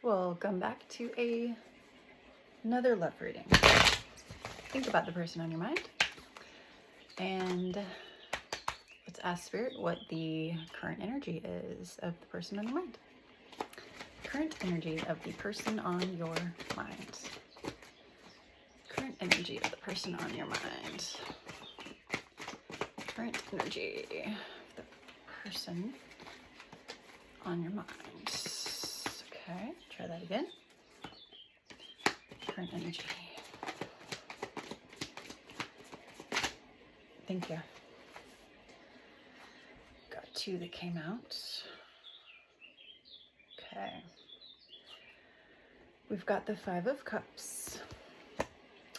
Welcome back to another love reading. Think about the person on your mind, and let's ask Spirit what the current energy is of the person on your mind. Current energy of the person on your mind. Current energy of the person on your mind. Current energy of the person on your mind. Okay, try that again. Current energy. Thank you. Got two that came out. Okay. We've got the Five of Cups.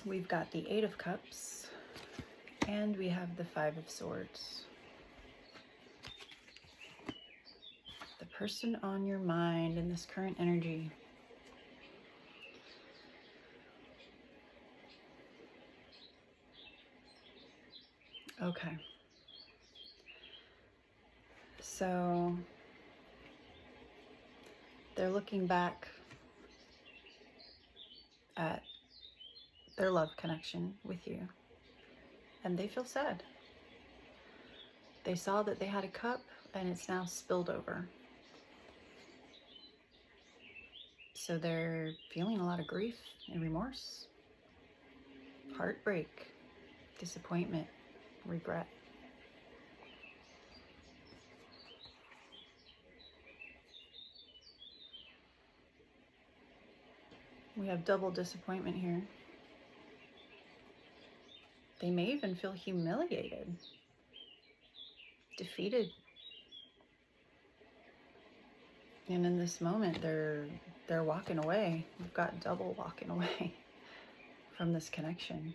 We've got the Eight of Cups. And we have the Five of Swords. The person on your mind in this current energy. Okay. So they're looking back at their love connection with you, and they feel sad. They saw that they had a cup and it's now spilled over. So they're feeling a lot of grief and remorse, heartbreak, disappointment, regret. We have double disappointment here. They may even feel humiliated, defeated. And in this moment, they're walking away. We've got double walking away from this connection.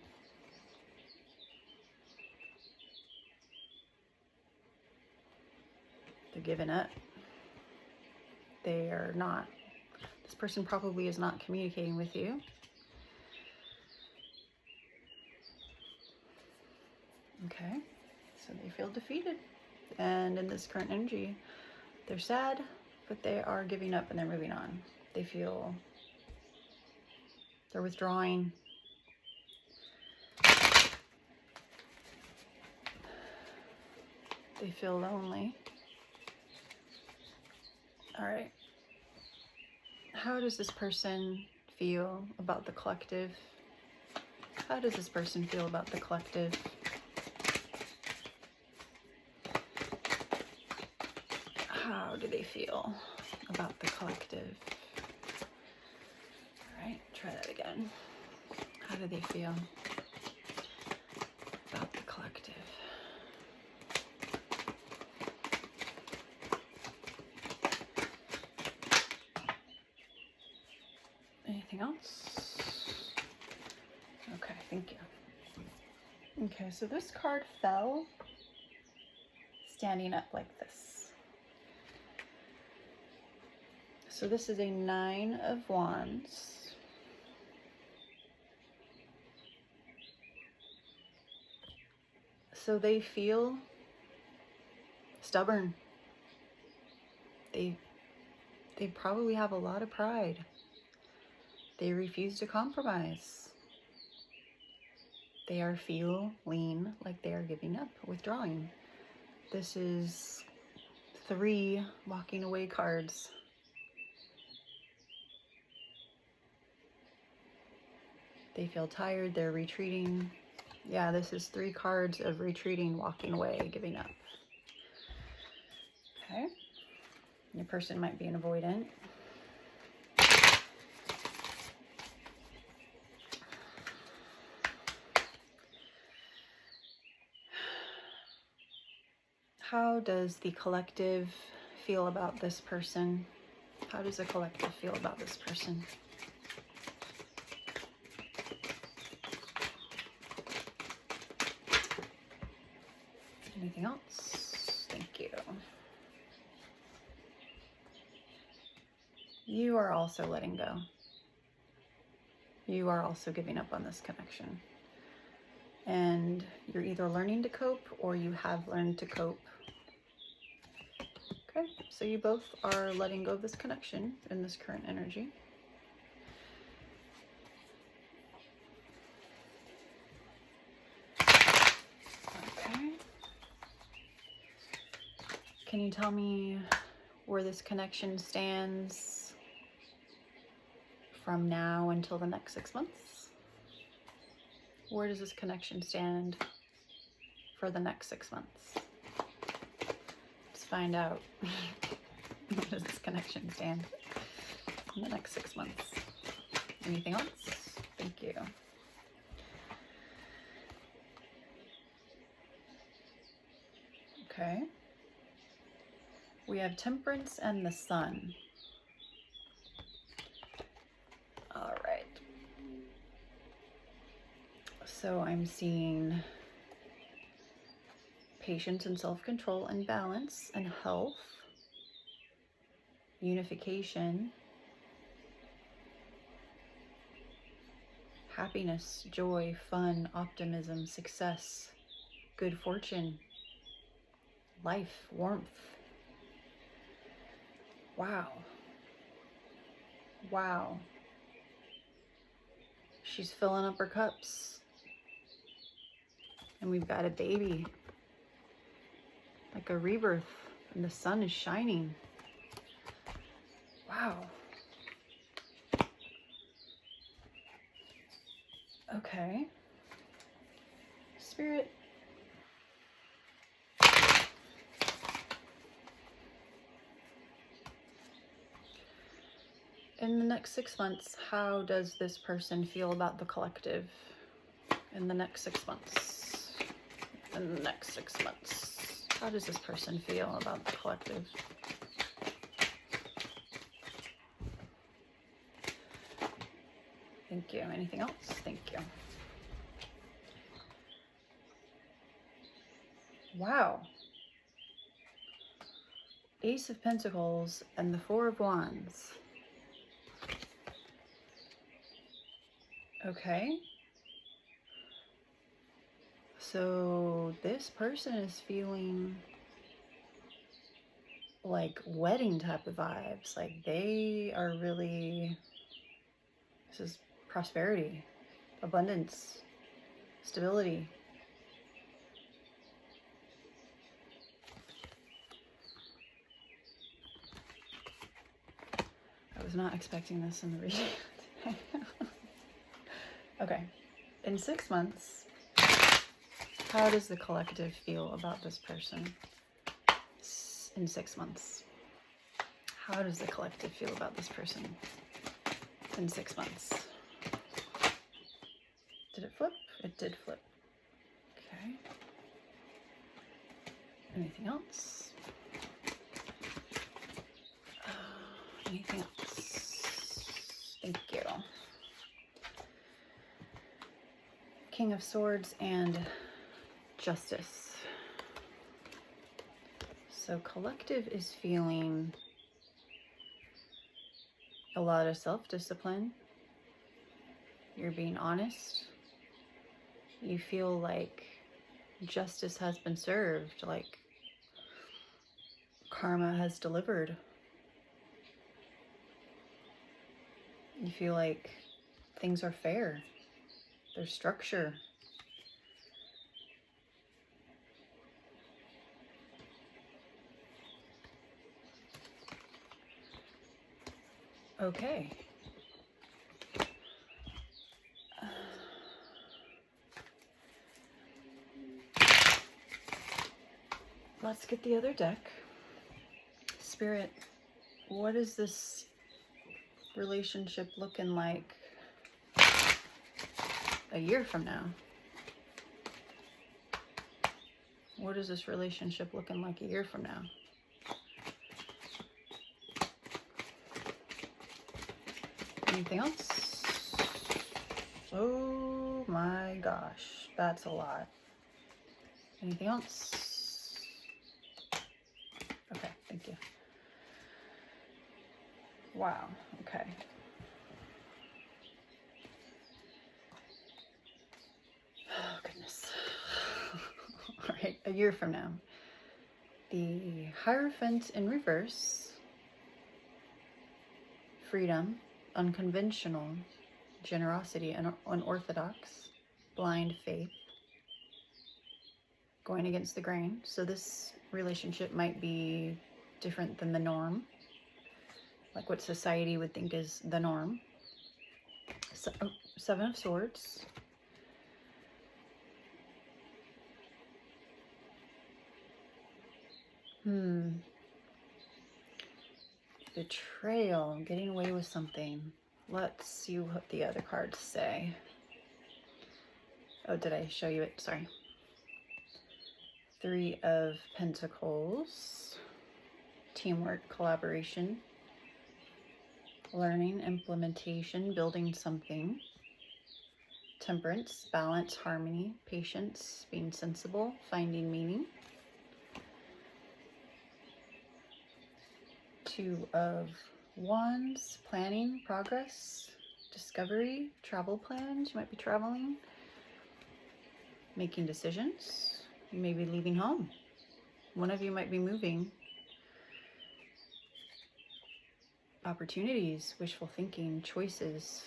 They're giving up. They are not. This person probably is not communicating with you. Okay, so they feel defeated. And in this current energy, they're sad, but they are giving up and they're moving on. They feel they're withdrawing. They feel lonely. All right. How does this person feel about the collective? How does this person feel about the collective? How do they feel about the collective? All right, try that again. How do they feel about the collective? Anything else? Okay, thank you. Okay, so this card fell standing up like this. So this is a Nine of Wands. So they feel stubborn. They probably have a lot of pride. They refuse to compromise. They are feeling like they are giving up, withdrawing. This is 3 walking away cards. They feel tired, they're retreating. Yeah, this is 3 cards of retreating, walking away, giving up. Okay. Your person might be an avoidant. How does the collective feel about this person? How does the collective feel about this person? Anything else? Thank you. You are also letting go. You are also giving up on this connection. And you're either learning to cope or you have learned to cope. Okay, so you both are letting go of this connection in this current energy. Okay. Can you tell me where this connection stands from now until the next 6 months? Where does this connection stand for the next 6 months? Let's find out. Where does this connection stand in the next 6 months? Anything else? Thank you. Okay. We have Temperance and the Sun. All right. So I'm seeing patience and self-control and balance and health, unification, happiness, joy, fun, optimism, success, good fortune, life, warmth. Wow. Wow. She's filling up her cups. And we've got a baby. Like a rebirth. And the sun is shining. Wow. Okay. Spirit. In the next 6 months, how does this person feel about the collective? In the next 6 months. In the next 6 months. How does this person feel about the collective? Thank you. Anything else? Thank you. Wow. Ace of Pentacles and the Four of Wands. Okay. So this person is feeling like wedding type of vibes. Like they are really, this is prosperity, abundance, stability. I was not expecting this in the reading. Okay, in 6 months, how does the collective feel about this person? In 6 months, how does the collective feel about this person? In 6 months. Did it flip? It did flip. Okay. Anything else? Anything else? Thank you. King of Swords and Justice. So collective is feeling a lot of self-discipline. You're being honest. You feel like justice has been served, like karma has delivered. You feel like things are fair. There's structure. Okay. Let's get the other deck. Spirit, what is this relationship looking like a year from now? What is this relationship looking like a year from now? Anything else? Oh my gosh, that's a lot. Anything else? Okay, thank you. Wow, okay. Oh, goodness. All right, a year from now. The Hierophant in reverse, freedom, unconventional, generosity, and unorthodox, blind faith, going against the grain. So this relationship might be different than the norm, like what society would think is the norm. So, Seven of Swords. Betrayal, getting away with something. Let's see what the other cards say. Oh, did I show you it? Sorry. Three of Pentacles. Teamwork, collaboration, learning, implementation, building something. Temperance, balance, harmony, patience, being sensible, finding meaning. Two of Wands, planning, progress, discovery, travel plans. You might be traveling, making decisions. You may be leaving home. One of you might be moving. Opportunities, wishful thinking, choices,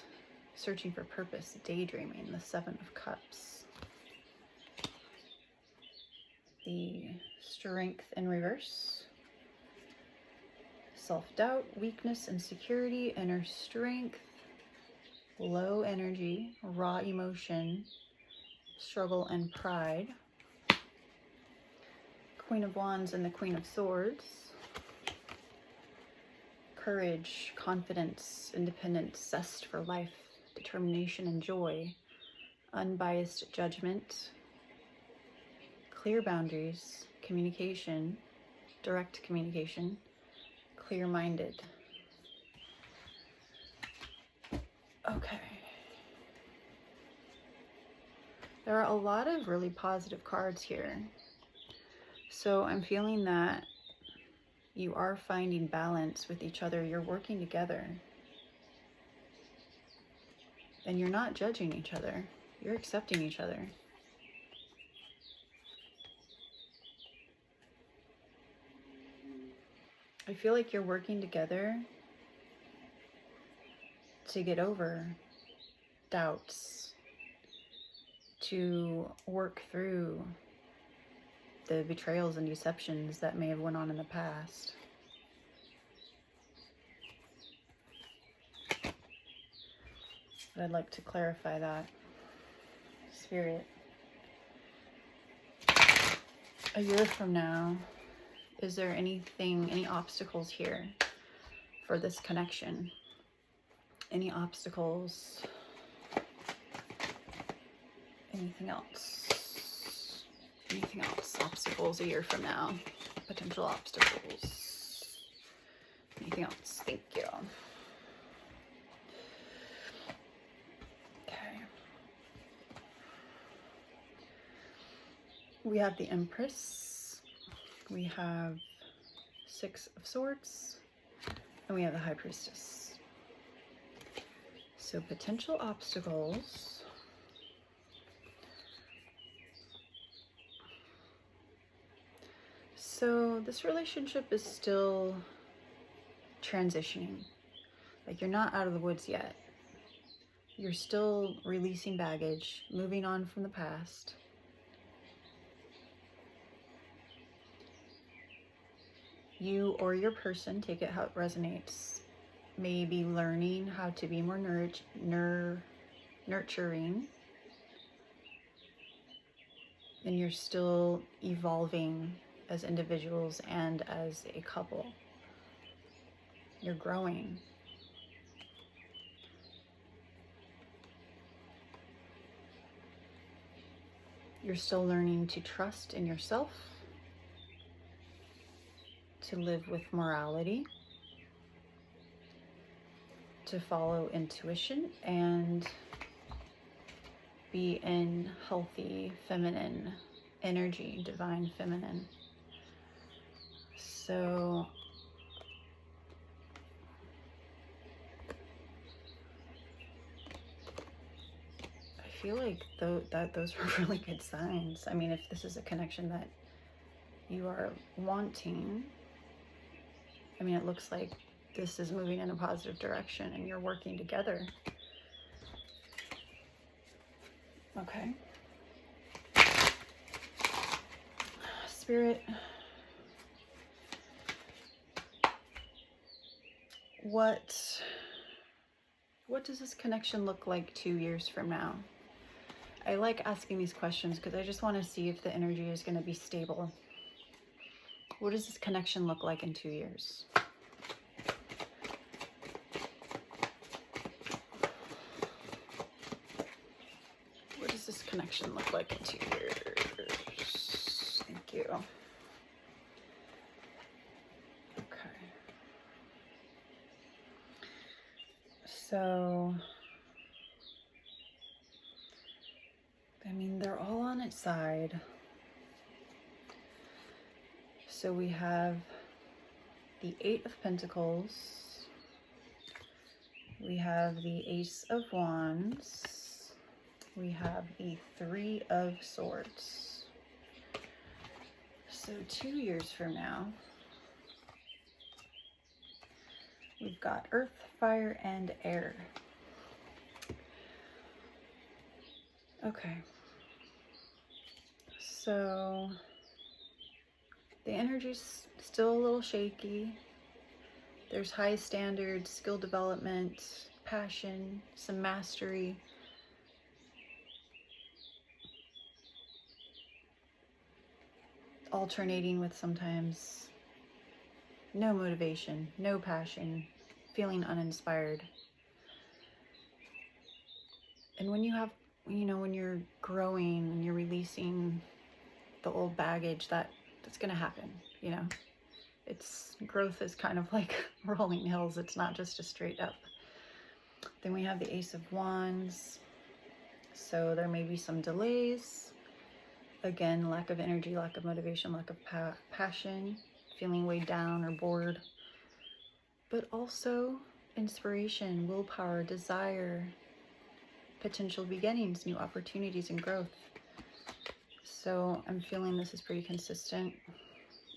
searching for purpose, daydreaming. The Seven of Cups. The Strength in reverse. Self-doubt, weakness, insecurity, inner strength, low energy, raw emotion, struggle, and pride. Queen of Wands and the Queen of Swords. Courage, confidence, independence, zest for life, determination and joy, unbiased judgment, clear boundaries, communication, direct communication, clear-minded. Okay. There are a lot of really positive cards here. So I'm feeling that you are finding balance with each other. You're working together. And you're not judging each other. You're accepting each other. I feel like you're working together to get over doubts, to work through the betrayals and deceptions that may have went on in the past. But I'd like to clarify that. Spirit. A year from now, is there anything, any obstacles here for this connection? Any obstacles? Anything else? Anything else? Obstacles a year from now. Potential obstacles. Anything else? Thank you. Okay. We have the Empress. We have Six of Swords. And we have the High Priestess. So potential obstacles. So this relationship is still transitioning. Like, you're not out of the woods yet. You're still releasing baggage, moving on from the past. You or your person, take it how it resonates, may be learning how to be more nurturing. And you're still evolving as individuals and as a couple. You're growing. You're still learning to trust in yourself, to live with morality, to follow intuition, and be in healthy feminine energy, divine feminine. So I feel like those were really good signs. I mean, if this is a connection that you are wanting, I mean, it looks like this is moving in a positive direction and you're working together. Okay. Spirit, what does this connection look like 2 years from now? I like asking these questions because I just want to see if the energy is going to be stable. What does this connection look like in 2 years? What does this connection look like in 2 years? Thank you. Okay. So, I mean, they're all on its side. So we have the Eight of Pentacles. We have the Ace of Wands. We have the Three of Swords. So 2 years from now, we've got Earth, Fire, and Air. Okay. So the energy's still a little shaky. There's high standards, skill development, passion, some mastery. Alternating with sometimes no motivation, no passion, feeling uninspired. And when you have, you know, when you're growing and you're releasing the old baggage, that's going to happen, you know. Growth is kind of like rolling hills. It's not just a straight up. Then we have the Ace of Wands. So there may be some delays. Again, lack of energy, lack of motivation, lack of passion, feeling weighed down or bored. But also inspiration, willpower, desire, potential beginnings, new opportunities, and growth. So I'm feeling this is pretty consistent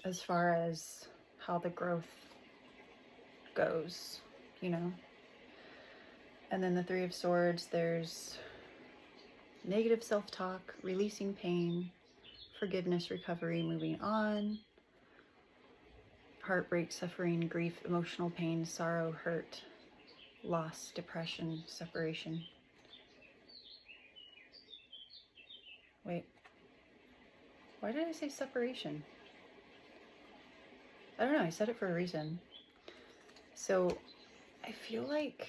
as far as how the growth goes, you know. And then the Three of Swords, there's negative self-talk, releasing pain, forgiveness, recovery, moving on, heartbreak, suffering, grief, emotional pain, sorrow, hurt, loss, depression, separation. Wait, why did I say separation? I don't know, I said it for a reason. So I feel like,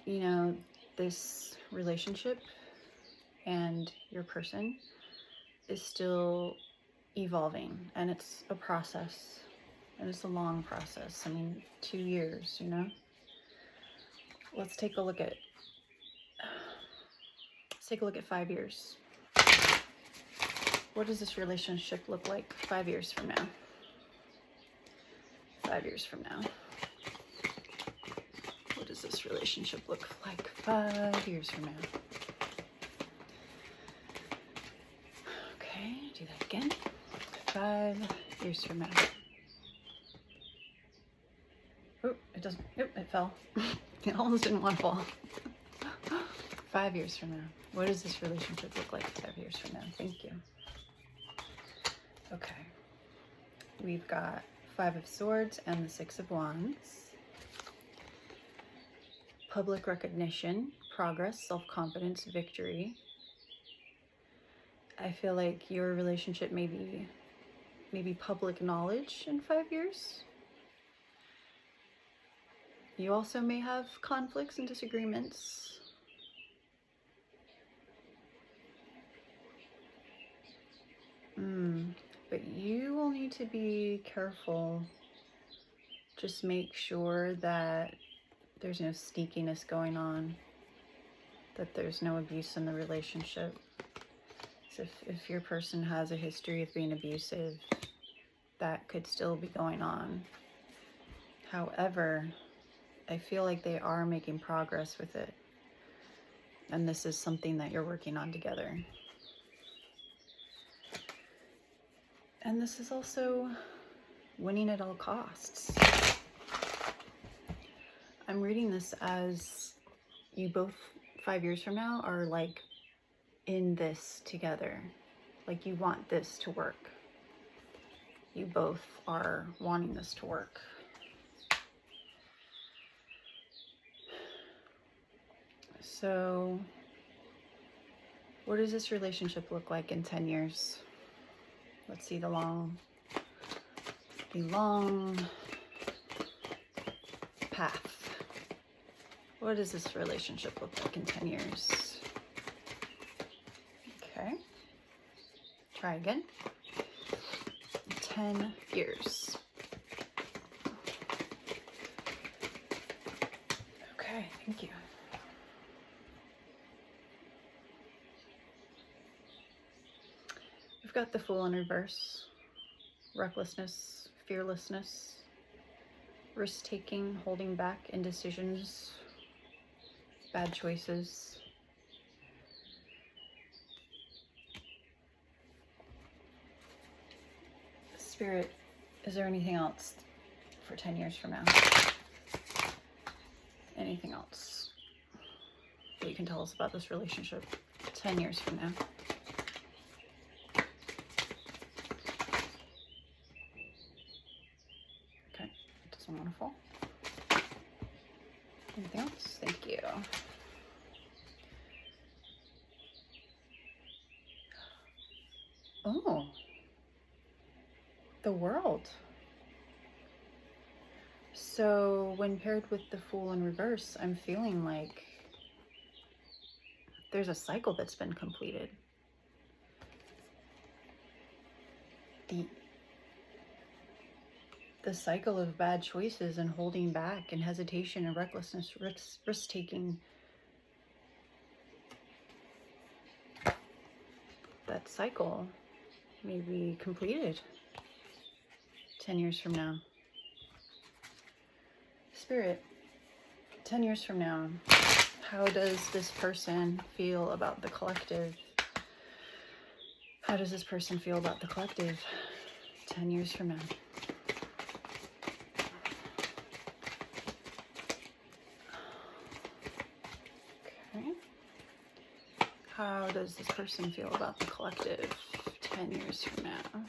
you know, this relationship and your person is still evolving, and it's a process, and it's a long process. I mean, 2 years, you know. Let's take a look at 5 years. What does this relationship look like 5 years from now? 5 years from now. What does this relationship look like 5 years from now? Okay, do that again. 5 years from now. Oh, it doesn't. Nope, it fell. It almost didn't want to fall. 5 years from now. What does this relationship look like 5 years from now? Thank you. Okay. We've got Five of Swords and the Six of Wands. Public recognition, progress, self-confidence, victory. I feel like your relationship may be public knowledge in 5 years. You also may have conflicts and disagreements. But you will need to be careful. Just make sure that there's no sneakiness going on, that there's no abuse in the relationship. So if your person has a history of being abusive, that could still be going on. However, I feel like they are making progress with it. And this is something that you're working on together. And this is also winning at all costs. I'm reading this as you both 5 years from now are like in this together. Like you want this to work. You both are wanting this to work. So what does this relationship look like in 10 years? Let's see the long path. What does this relationship look like in 10 years? Okay. Try again. 10 years. Okay, thank you. We've got the Fool in reverse. Recklessness, fearlessness, risk-taking, holding back, indecisions, bad choices. Spirit, is there anything else for 10 years from now? Anything else that you can tell us about this relationship 10 years from now? Okay, doesn't want to fall. Anything else? Thank you. Oh, the World. So when paired with the Fool in reverse, I'm feeling like there's a cycle that's been completed. The cycle of bad choices and holding back and hesitation and recklessness, risk-taking. That cycle may be completed 10 years from now. Spirit, 10 years from now, how does this person feel about the collective? How does this person feel about the collective 10 years from now? Okay. How does this person feel about the collective 10 years from now?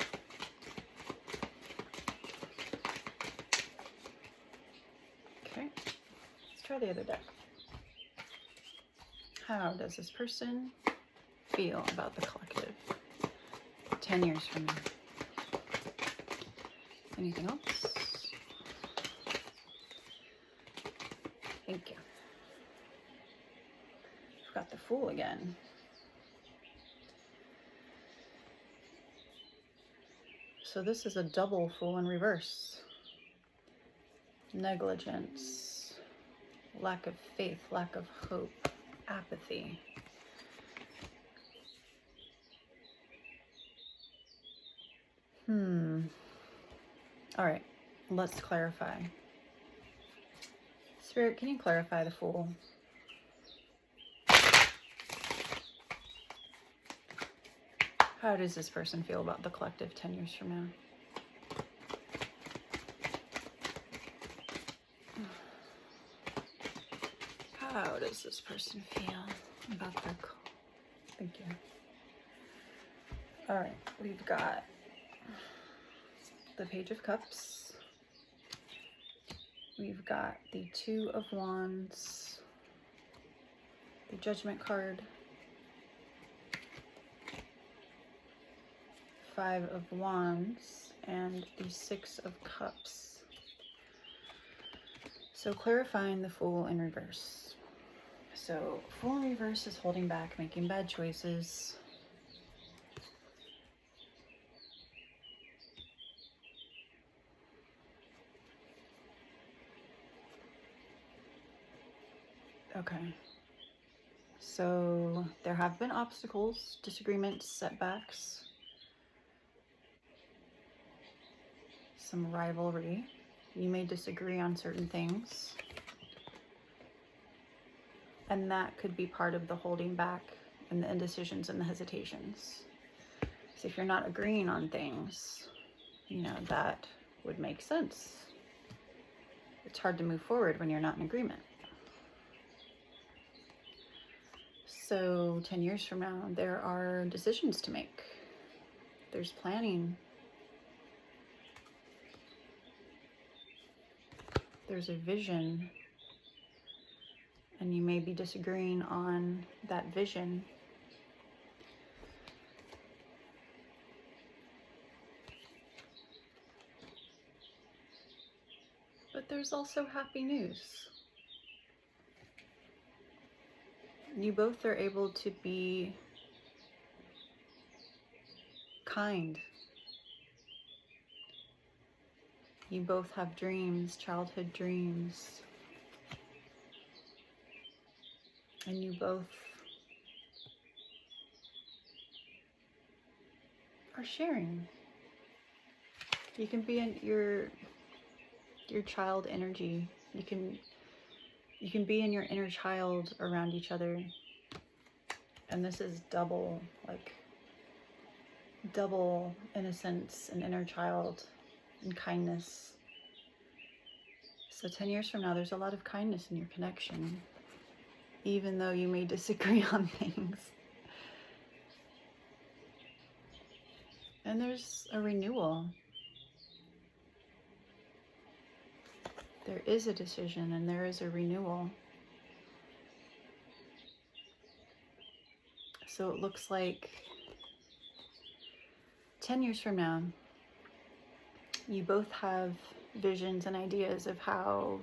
Okay, let's try the other deck. How does this person feel about the collective 10 years from now? Anything else? Thank you. I've got the Fool again. So this is a double Fool in reverse. Negligence, lack of faith, lack of hope, apathy. All right, let's clarify. Spirit, can you clarify the Fool? How does this person feel about the collective 10 years from now? How does this person feel about their Thank you. All right, we've got the Page of Cups. We've got the Two of Wands, the Judgment card, Five of Wands, and the Six of Cups. So clarifying the Fool in reverse. So Fool in reverse is holding back, making bad choices. Okay. So there have been obstacles, disagreements, setbacks, some rivalry. You may disagree on certain things. And that could be part of the holding back and the indecisions and the hesitations. So if you're not agreeing on things, you know, that would make sense. It's hard to move forward when you're not in agreement. So 10 years from now, there are decisions to make. There's planning. There's a vision. And you may be disagreeing on that vision. But there's also happy news. You both are able to be kind. You both have dreams, childhood dreams. And you both are sharing. You can be in your child energy. You can be in your inner child around each other. And this is double innocence and inner child and kindness. So 10 years from now, there's a lot of kindness in your connection, even though you may disagree on things. And there's a renewal. There is a decision and there is a renewal. So it looks like 10 years from now, you both have visions and ideas of how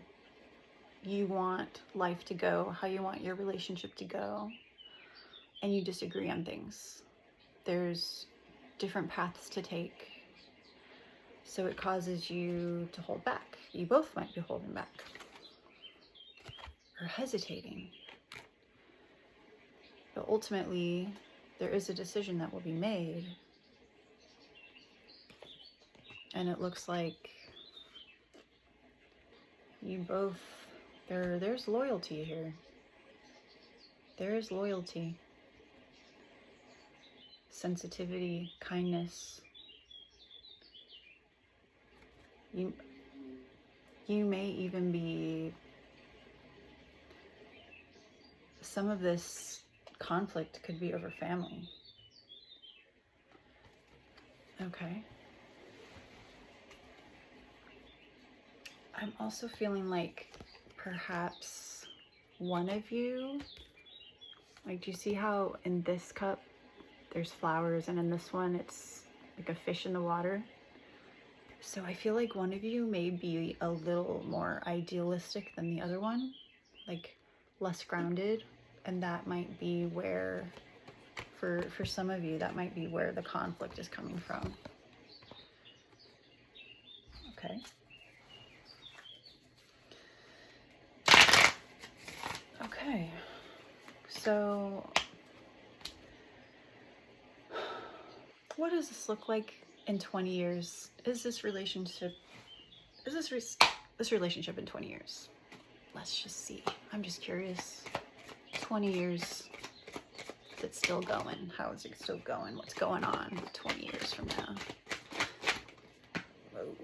you want life to go, how you want your relationship to go, and you disagree on things. There's different paths to take. So it causes you to hold back. You both might be holding back or hesitating. But ultimately, there is a decision that will be made. And it looks like you both, there's loyalty here. There is loyalty, sensitivity, kindness. You may even be, some of this conflict could be over family. Okay. I'm also feeling like perhaps one of you, like, do you see how in this cup there's flowers and in this one it's like a fish in the water? So I feel like one of you may be a little more idealistic than the other one, like less grounded, and that might be where, for some of you, that might be where the conflict is coming from. Okay. Okay, so what does this look like in 20 years? Is this relationship in 20 years? Let's just see. I'm just curious. 20 years, is it still going? How is it still going? What's going on 20 years from now? Whoa.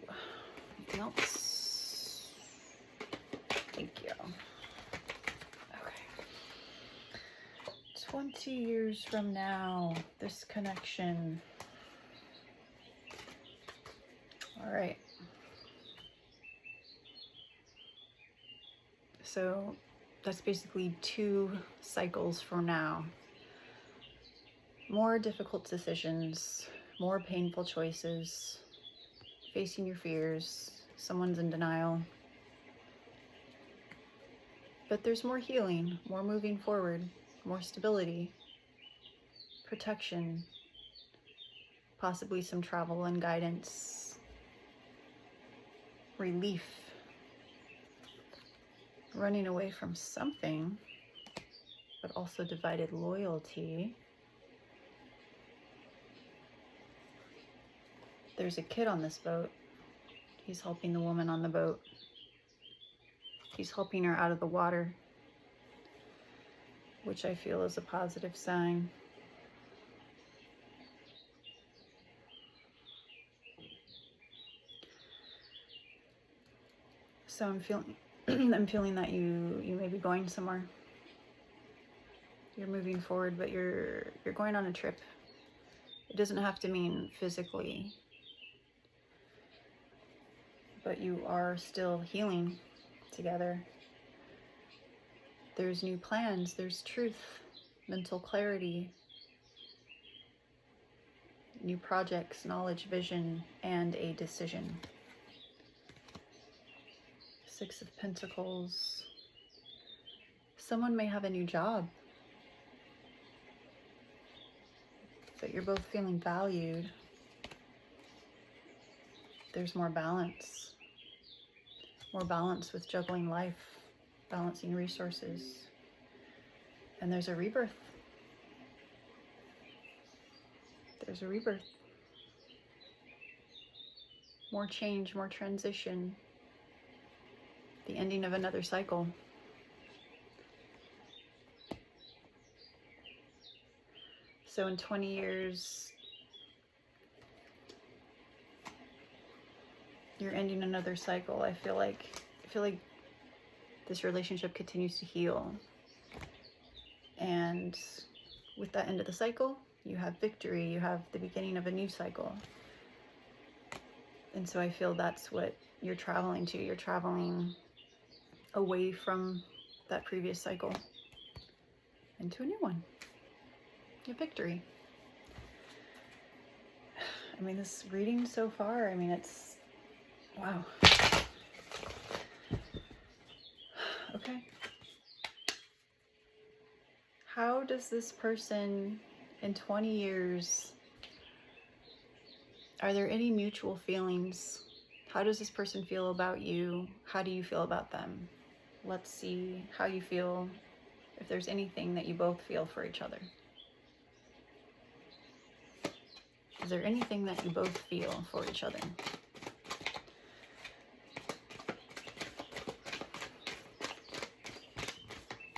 Anything else? Thank you. Okay. 20 years from now, this connection. All right. So that's basically 2 cycles from now. More difficult decisions, more painful choices, facing your fears, someone's in denial. But there's more healing, more moving forward, more stability, protection, possibly some travel and guidance, relief, running away from something, but also divided loyalty. There's a kid on this boat. He's helping the woman on the boat. He's helping her out of the water, which I feel is a positive sign. So I'm feeling I'm feeling that you may be going somewhere. You're moving forward, but you're going on a trip. It doesn't have to mean physically, but you are still healing together. There's new plans, there's truth, mental clarity, new projects, knowledge, vision, and a decision. Six of Pentacles. Someone may have a new job, but you're both feeling valued. There's more balance with juggling life, balancing resources, and there's a rebirth. There's a rebirth. More change, more transition, the ending of another cycle. So in 20 years, you're ending another cycle. I feel like this relationship continues to heal. And with that end of the cycle, you have victory, you have the beginning of a new cycle. And so I feel that's what you're traveling to. You're traveling away from that previous cycle into a new one. Your victory. I mean, this reading so far, I mean, it's, wow. Okay. How does this person in 20 years, are there any mutual feelings? How does this person feel about you? How do you feel about them? Let's see how you feel, if there's anything that you both feel for each other. Is there anything that you both feel for each other?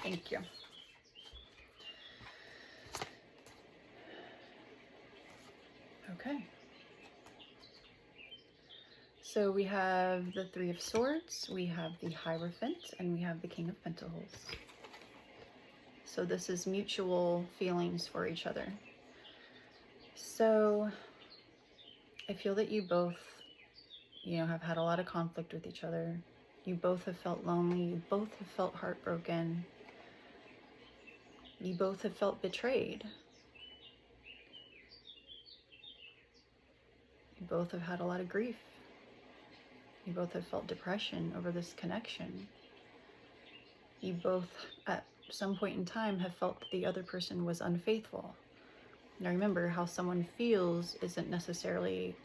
Thank you. Okay. So we have the Three of Swords, we have the Hierophant, and we have the King of Pentacles. So this is mutual feelings for each other. So I feel that you both, have had a lot of conflict with each other. You both have felt lonely. You both have felt heartbroken. You both have felt betrayed. You both have had a lot of grief. You both have felt depression over this connection. You both, at some point in time, have felt that the other person was unfaithful. Now remember, how someone feels isn't necessarily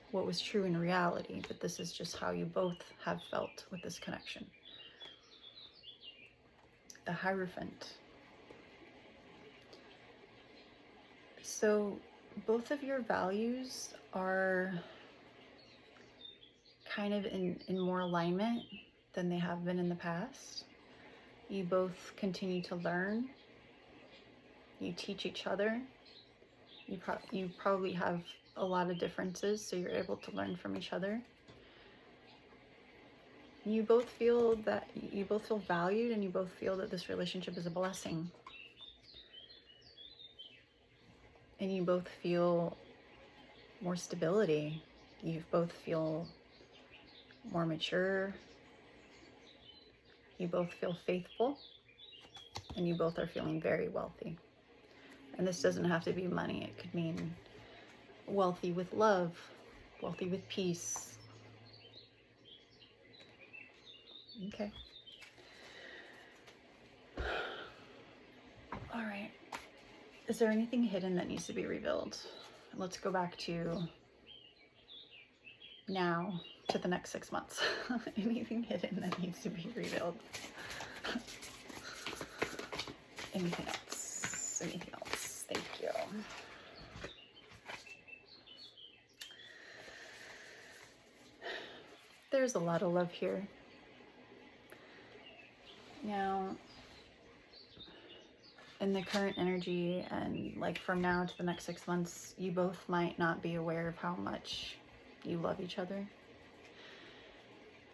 what was true in reality, but this is just how you both have felt with this connection. The Hierophant. So both of your values are kind of in more alignment than they have been in the past. You both continue to learn. You teach each other. You probably have a lot of differences, so you're able to learn from each other. You both feel valued, and you both feel that this relationship is a blessing. And you both feel more stability. You both feel more mature. You both feel faithful, and you both are feeling very wealthy. And this doesn't have to be money. It could mean wealthy with love, wealthy with peace. Okay. All right. Is there anything hidden that needs to be revealed? Let's go back to now, to the next 6 months. Anything hidden that needs to be revealed? Anything else? Anything else? Thank you. There's a lot of love here. Now, in the current energy, and like from now to the next 6 months, you both might not be aware of how much you love each other,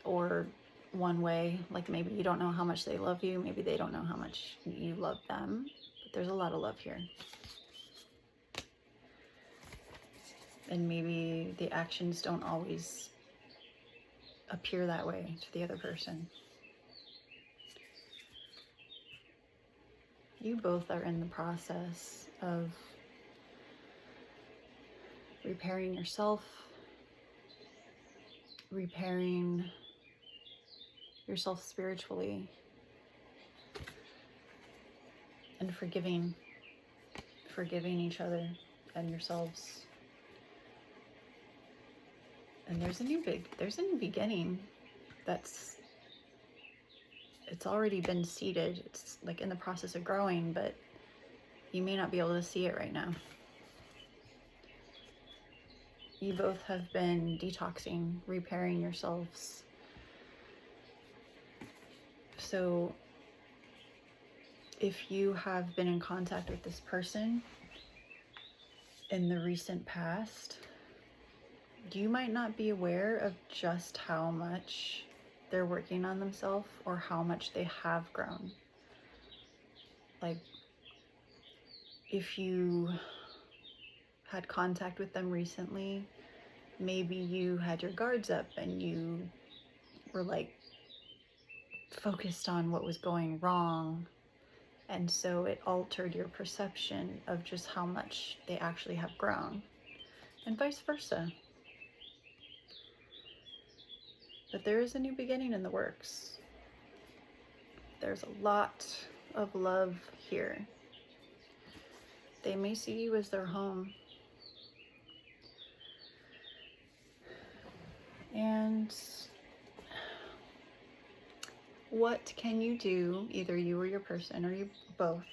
or one way. Like maybe you don't know how much they love you. Maybe they don't know how much you love them. But there's a lot of love here. And maybe the actions don't always appear that way to the other person. You both are in the process of repairing yourself, repairing yourself spiritually, and forgiving each other and yourselves. And there's a new beginning it's already been seeded. It's like in the process of growing, but you may not be able to see it right now. You both have been detoxing, repairing yourselves. So if you have been in contact with this person in the recent past, you might not be aware of just how much they're working on themselves or how much they have grown. Like, if you had contact with them recently, maybe you had your guards up and you were like focused on what was going wrong, and so it altered your perception of just how much they actually have grown, and vice versa. But there is a new beginning in the works. There's a lot of love here. They may see you as their home. And what can you do, either you or your person, or you both,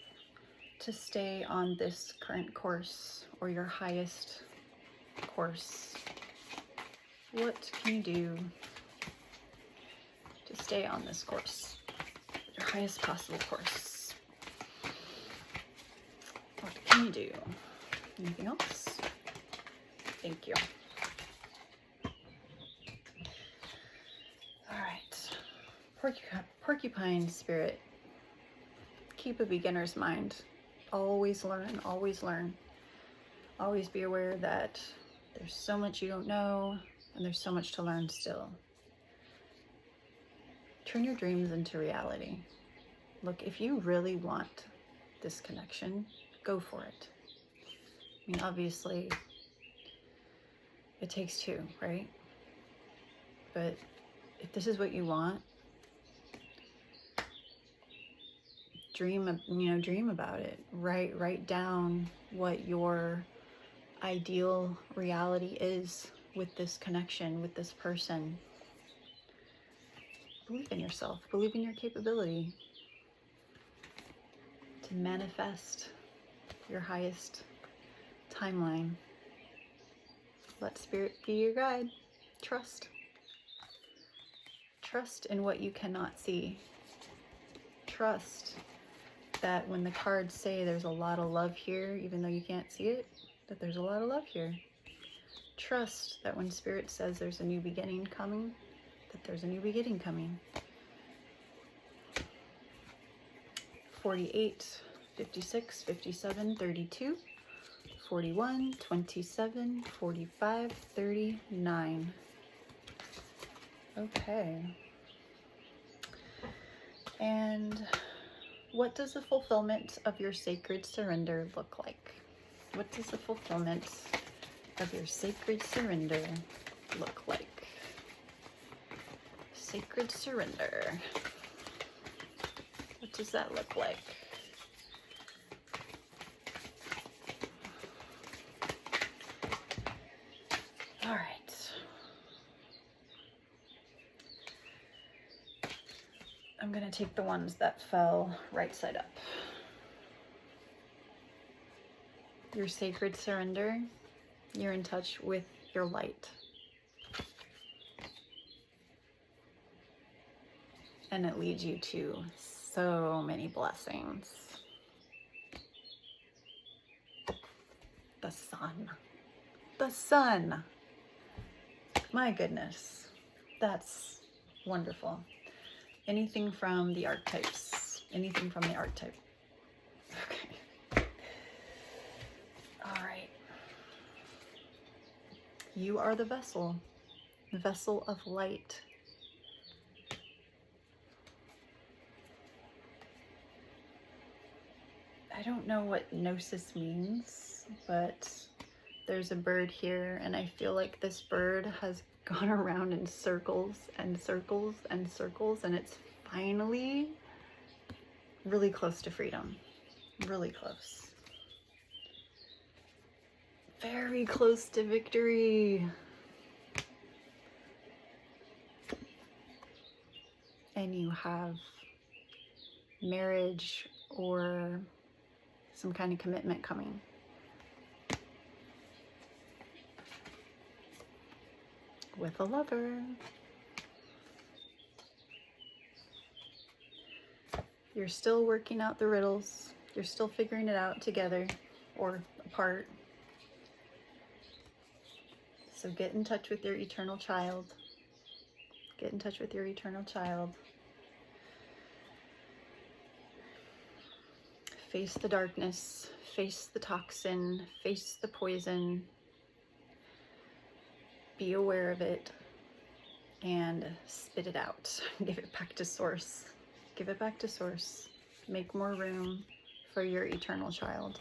to stay on this current course or your highest course? What can you do to stay on this course, your highest possible course? What can you do? Anything else? Thank you. All right. Porcupine spirit. Keep a beginner's mind. Always learn, always learn. Always be aware that there's so much you don't know and there's so much to learn still. Turn your dreams into reality. Look, if you really want this connection, go for it. I mean, obviously, it takes two, right? But if this is what you want, dream about it. Write down what your ideal reality is with this connection, with this person. Believe in yourself. Believe in your capability to manifest your highest timeline. Let spirit be your guide. Trust. Trust in what you cannot see. Trust that when the cards say there's a lot of love here, even though you can't see it, that there's a lot of love here. Trust that when spirit says there's a new beginning coming, that there's a new beginning coming. 48, 56, 57, 32, 41, 27, 45, 39. Okay. And what does the fulfillment of your sacred surrender look like? What does the fulfillment of your sacred surrender look like? Sacred surrender. What does that look like? All right. I'm going to take the ones that fell right side up. Your sacred surrender. You're in touch with your light. And it leads you to so many blessings. The sun. The sun. My goodness. That's wonderful. anything from the archetypes. Anything from the archetype. Okay. All right. You are the vessel of light. I don't know what gnosis means, but there's a bird here, and I feel like this bird has gone around in circles and circles and circles, and it's finally really close to freedom. Really close. Very close to victory. And you have marriage or some kind of commitment coming. With a lover. You're still working out the riddles. You're still figuring it out together or apart. So get in touch with your eternal child. Get in touch with your eternal child. Face the darkness, face the toxin, face the poison. Be aware of it and spit it out. Give it back to source. Give it back to source. Make more room for your eternal child,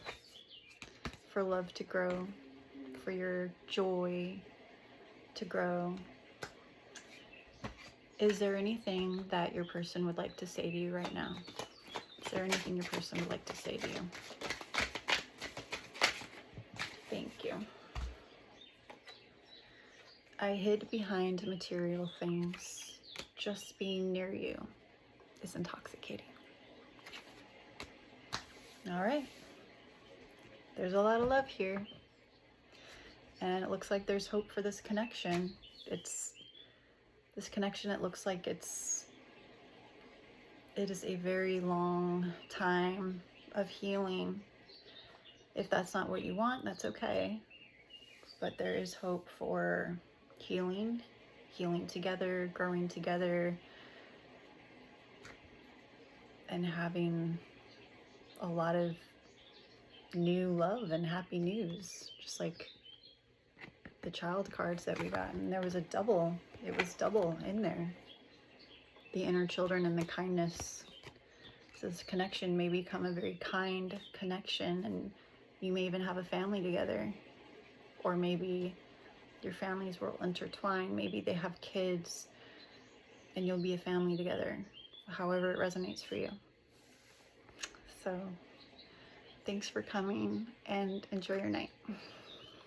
for love to grow, for your joy to grow. Is there anything that your person would like to say to you right now? Is there anything your person would like to say to you? Thank you. I hid behind material things. Just being near you is intoxicating. All right. There's a lot of love here. And it looks like there's hope for this connection. This connection, it looks like it is a very long time of healing. If that's not what you want, that's okay. But there is hope for healing together, growing together, and having a lot of new love and happy news, just like the child cards that we got. And there was a double, it was double in there. The inner children and the kindness. So this connection may become a very kind connection, and you may even have a family together. Or maybe your families will intertwine. Maybe they have kids and you'll be a family together. However it resonates for you. So thanks for coming and enjoy your night.